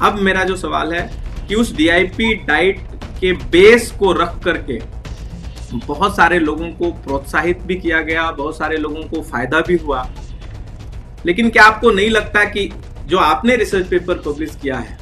अब मेरा जो सवाल है कि उस डीआईपी डाइट के बेस को रख करके बहुत सारे लोगों को प्रोत्साहित भी किया गया, बहुत सारे लोगों को फायदा भी हुआ, लेकिन क्या आपको नहीं लगता कि जो आपने रिसर्च पेपर पब्लिश किया है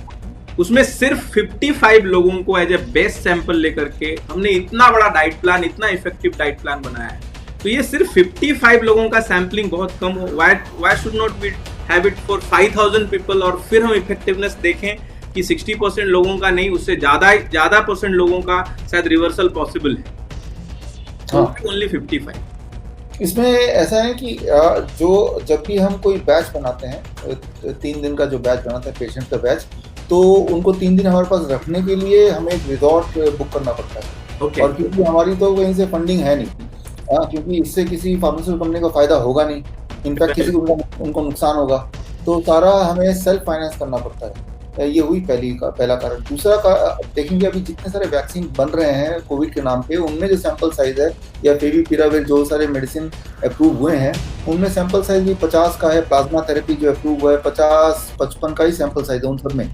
उसमें सिर्फ 55 लोगों को एज ए बेस सैंपल लेकर के हमने इतना बड़ा डाइट प्लान, इतना इफेक्टिव डाइट प्लान बनाया है, तो ये सिर्फ 55 लोगों का सैंपलिंग बहुत कम हो? Why should not we have it for 5000 people, और फिर हम इफेक्टिवनेस देखें कि 60% लोगों का नहीं, उससे ज्यादा परसेंट लोगों का शायद रिवर्सल पॉसिबल है। ओनली 55। इसमें ऐसा है कि जो जब भी हम कोई बैच बनाते हैं, 3 दिन का जो बैच बनाते हैं पेशेंट का बैच, तो उनको 3 दिन हमारे पास रखने के लिए हमें एक रिजॉर्ट बुक करना पड़ता है। और क्योंकि हमारी तो कहीं से फंडिंग है नहीं, क्योंकि इससे किसी फार्मास्यूटिकल कंपनी को फायदा होगा नहीं, इनफैक्ट किसी को उनको नुकसान होगा, तो सारा हमें सेल्फ फाइनेंस करना पड़ता है। ये हुई पहला कारण। दूसरा देखेंगे अभी जितने सारे वैक्सीन बन रहे हैं कोविड के नाम पे, उनमें जो सैंपल साइज है या फेविपिराविर जो सारे मेडिसिन अप्रूव हुए हैं उनमें सैंपल साइज भी 50 का है। प्लाज्मा थेरेपी जो अप्रूव हुआ है 50-55 का ही सैंपल साइज है उन सब में।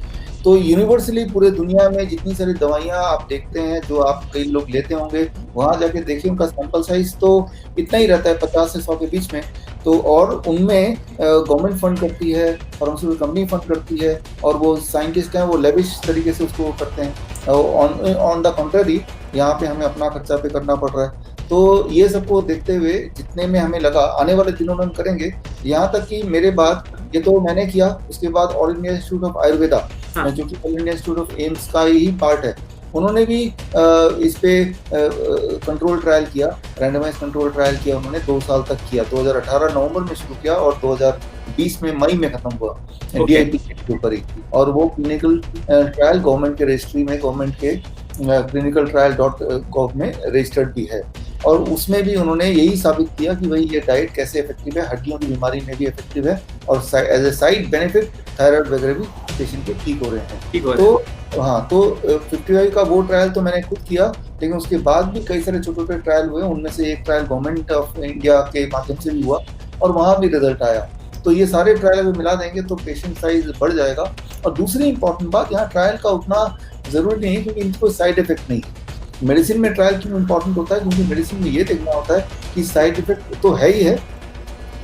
तो यूनिवर्सली पूरे दुनिया में जितनी सारी दवाइयाँ आप देखते हैं जो आप कई लोग लेते होंगे, वहाँ जाके देखिए उनका सैंपल साइज तो इतना ही रहता है 50 से 100 के बीच में। तो और उनमें गवर्नमेंट फंड करती है, फार्मास्यूटिकल कंपनी फंड करती है, और वो साइंटिस्ट हैं वो लेविश तरीके से उसको करते हैं। ऑन द कंट्री यहाँ पे हमें अपना खर्चा पे करना पड़ रहा है। तो ये सबको देखते हुए जितने में हमें लगा आने वाले दिनों में हम करेंगे। यहाँ तक कि मेरे बाद ये तो मैंने किया, उसके बाद all India institute of Ayurveda जो कि all India institute of AIIMS का ही पार्ट है, उन्होंने भी इस पे कंट्रोल ट्रायल किया, रैंडमाइज कंट्रोल ट्रायल किया। उन्होंने 2 साल तक किया, 2018 नवंबर में शुरू किया और 2020 में मई में खत्म हुआ डीआईपी के ऊपर ही। और वो क्लिनिकल ट्रायल गवर्नमेंट के रजिस्ट्री में, गवर्नमेंट के clinicaltrial.gov में रजिस्टर्ड भी है। और उसमें भी उन्होंने यही साबित किया कि भाई ये डाइट कैसे इफेक्टिव है, हड्डियों की बीमारी में भी इफेक्टिव है, और as a side benefit thyroid वगैरह भी पेशेंट के ठीक हो रहे हैं। तो हाँ, तो 55 का वो ट्रायल तो मैंने खुद किया, लेकिन उसके बाद भी कई सारे छोटे छोटे ट्रायल हुए। उनमें से एक ट्रायल गवर्नमेंट ऑफ इंडिया के माध्यम से भी हुआ और वहाँ भी रिजल्ट आया। तो ये सारे ट्रायल अगर मिला देंगे तो पेशेंट साइज बढ़ जाएगा। और दूसरी इंपॉर्टेंट बात, यहाँ ट्रायल का उतना जरूरी नहीं है क्योंकि इनको कोई साइड इफेक्ट नहीं है। मेडिसिन में ट्रायल क्यों इंपॉर्टेंट होता है? क्योंकि मेडिसिन में ये देखना होता है कि साइड इफेक्ट तो है ही है,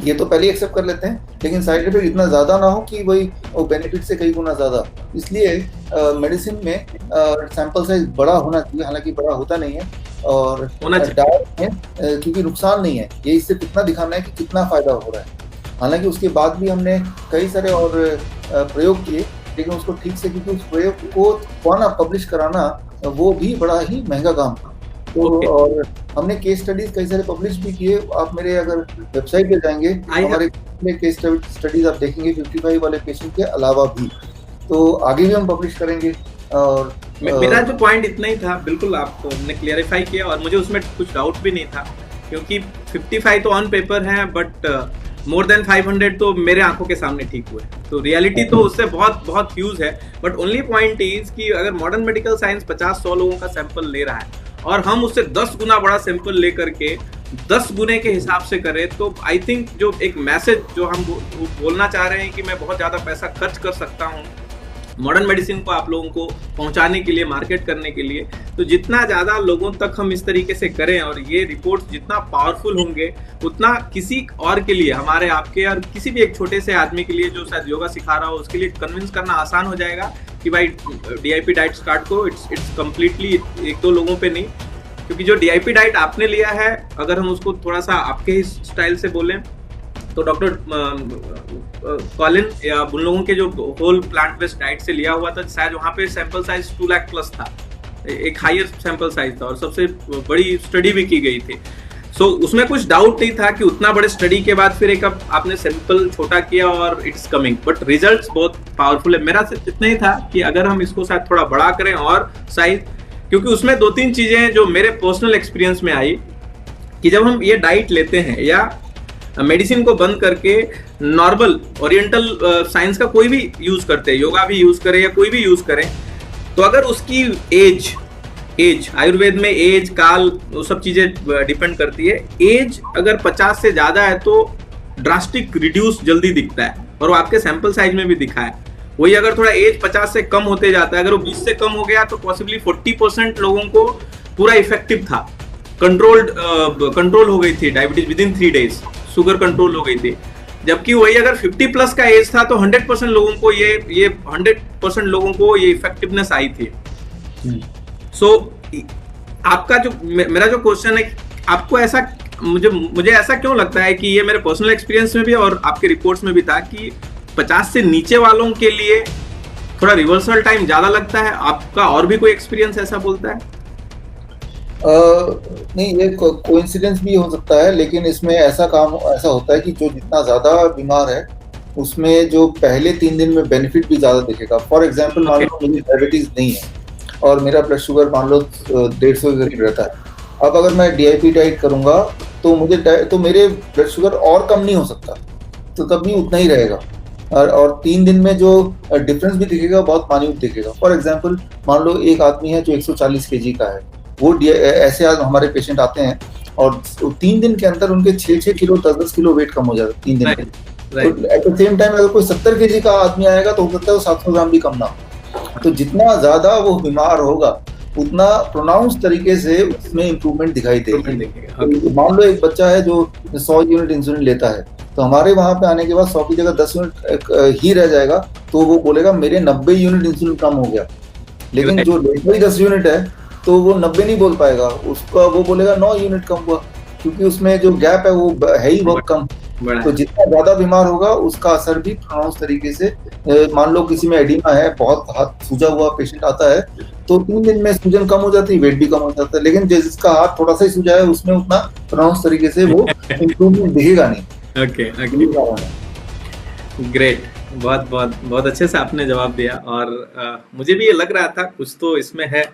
ये तो पहले एक्सेप्ट कर लेते हैं, लेकिन साइड इफेक्ट इतना ज़्यादा ना हो कि वही वो बेनिफिट से कई गुना ज़्यादा। इसलिए मेडिसिन में सैंपल साइज बड़ा होना चाहिए, हालांकि बड़ा होता नहीं है। और डाइट में क्योंकि नुकसान नहीं है, ये इससे कितना दिखाना है कि कितना फ़ायदा हो रहा है। हालांकि उसके बाद भी हमने कई सारे और प्रयोग किए, लेकिन उसको ठीक से, क्योंकि उस प्रयोग को पब्लिश कराना वो भी बड़ा ही महंगा काम था। तो और हमने केस स्टडीज कई सारे पब्लिश भी किए। आप मेरे अगर वेबसाइट पे जाएंगे हमारे केस स्टडीज आप देखेंगे 55 वाले पेशेंट के अलावा भी, तो आगे भी हम पब्लिश करेंगे। और मेरा जो पॉइंट इतना ही था, बिल्कुल आपने क्लियरिफाई किया और मुझे उसमें कुछ डाउट भी नहीं था, क्योंकि 55 तो ऑन पेपर है बट मोर देन 500 तो मेरे आंखों के सामने ठीक हुए, तो रियलिटी तो उससे बहुत बहुत ह्यूज है। बट ओनली पॉइंट इज कि अगर मॉडर्न मेडिकल साइंस 50-100 लोगों का सैंपल ले रहा है और हम उससे 10 गुना बड़ा सैंपल लेकर के 10 गुने के हिसाब से करें, तो आई थिंक जो एक मैसेज जो हम बोलना चाह रहे हैं कि मैं बहुत ज़्यादा पैसा खर्च कर सकता हूँ मॉडर्न मेडिसिन को आप लोगों को पहुंचाने के लिए, मार्केट करने के लिए, तो जितना ज़्यादा लोगों तक हम इस तरीके से करें और ये रिपोर्ट्स जितना पावरफुल होंगे, उतना किसी और के लिए, हमारे आपके और किसी भी एक छोटे से आदमी के लिए जो शायद योगा सिखा रहा हो, उसके लिए कन्विंस करना आसान हो जाएगा कि भाई डीआईपी डाइट स्टार्ट करो। इट्स कम्प्लीटली 1-2 लोगों पे नहीं, क्योंकि जो डीआईपी डाइट आपने लिया है, अगर हम उसको थोड़ा सा आपके ही स्टाइल से बोलें तो डॉक्टर कॉलिन या उन लोगों के जो होल प्लांट बेस्ड डाइट से लिया हुआ था, शायद वहाँ पे सैंपल साइज 2 लाख प्लस था, एक हायर सैंपल साइज था और सबसे बड़ी स्टडी भी की गई थी। सो उसमें कुछ डाउट नहीं था कि उतना बड़े स्टडी के बाद फिर एक आपने सैंपल छोटा किया और इट्स कमिंग, बट रिजल्ट्स बहुत पावरफुल है। मेरा सिर्फ इतना ही था कि अगर हम इसको शायद थोड़ा बड़ा करें और साइज, क्योंकि उसमें 2-3 चीजें जो मेरे पर्सनल एक्सपीरियंस में आई कि जब हम ये डाइट लेते हैं या मेडिसिन को बंद करके नॉर्मल ओरिएंटल साइंस का कोई भी यूज करते हैं, योगा भी यूज करें या कोई भी यूज करें, तो अगर उसकी एज आयुर्वेद में एज, काल, वो सब चीजें डिपेंड करती है। एज अगर 50 से ज्यादा है तो ड्रास्टिक रिड्यूस जल्दी दिखता है और वो आपके सैंपल साइज में भी दिखा है। वही अगर थोड़ा एज 50 से कम होते जाता है, अगर वो 20 से कम हो गया तो पॉसिबली 40% लोगों को पूरा इफेक्टिव था, कंट्रोल हो गई थी diabetes with in 3 days, sugar control हो गई थी। जबकि वही अगर 50 प्लस का एज था तो 100% लोगों को ये 100% लोगों को ये इफेक्टिवनेस आई थी। सो आपका जो मेरा जो क्वेश्चन है, आपको ऐसा मुझे ऐसा क्यों लगता है कि ये मेरे पर्सनल एक्सपीरियंस में भी और आपके रिपोर्ट्स में भी था कि 50 से नीचे वालों के लिए थोड़ा रिवर्सल टाइम ज्यादा लगता है? आपका और भी कोई एक्सपीरियंस ऐसा बोलता है? नहीं, ये कोइंसिडेंस भी हो सकता है, लेकिन इसमें ऐसा होता है कि जो जितना ज्यादा बीमार है उसमें जो पहले 3 दिन में बेनिफिट भी ज्यादा दिखेगा। फॉर एग्जांपल, मान लो मुझे डायबिटीज नहीं है और मेरा ब्लड शुगर मान लो 150 के करीब रहता है। अब अगर मैं DIP डाइट करूंगा तो मेरे ब्लड शुगर और कम नहीं हो सकता, तो तब भी उतना ही रहेगा। और 3 दिन में जो डिफरेंस भी दिखेगा बहुत मान्यूट दिखेगा। फॉर एग्जांपल, मान लो एक आदमी है जो 140 kg का है, वो ऐसे आज हमारे पेशेंट आते हैं और 3 दिन के अंदर उनके 6-6 किलो 10-10 किलो वेट कम हो जाता है 3 दिन में। एट द सेम टाइम अगर कोई 70 kg का आदमी आएगा तो हो सकता है वो 700 ग्राम भी कम ना हो। तो जितना ज्यादा वो बीमार होगा उतना प्रोनाउंस तरीके से उसमें इम्प्रूवमेंट दिखाई देगी। तो मान लो एक बच्चा है जो 100 यूनिट इंसुलिन लेता है, तो हमारे वहां पे आने के बाद 100 की जगह 10 यूनिट ही रह जाएगा, तो वो बोलेगा मेरे 90 यूनिट इंसुलिन कम हो गया। लेकिन जो लेता ही 10 यूनिट है तो वो 90 नहीं बोल पाएगा, उसका वो बोलेगा 9 यूनिट कम हुआ, क्योंकि उसमें जो गैप है वो है ही बहुत कम। तो जितना ज्यादा बीमार होगा उसका असर भी प्रोनाउंस तरीके से, मान लो किसी में एडिमा है, बहुत हाथ सूजा हुआ पेशेंट आता है, तो 3 दिन में सूजन कम हो जाती है, वेट भी कम हो जाता है। लेकिन जिसका हाथ थोड़ा सा ही सूजा है उसमें उतना प्रोनाउंस तरीके से वो इम्प्रूवमेंट दिखेगा नहीं। ग्रेट, बहुत अच्छे से आपने जवाब दिया। और मुझे भी ये लग रहा था कुछ तो इसमें है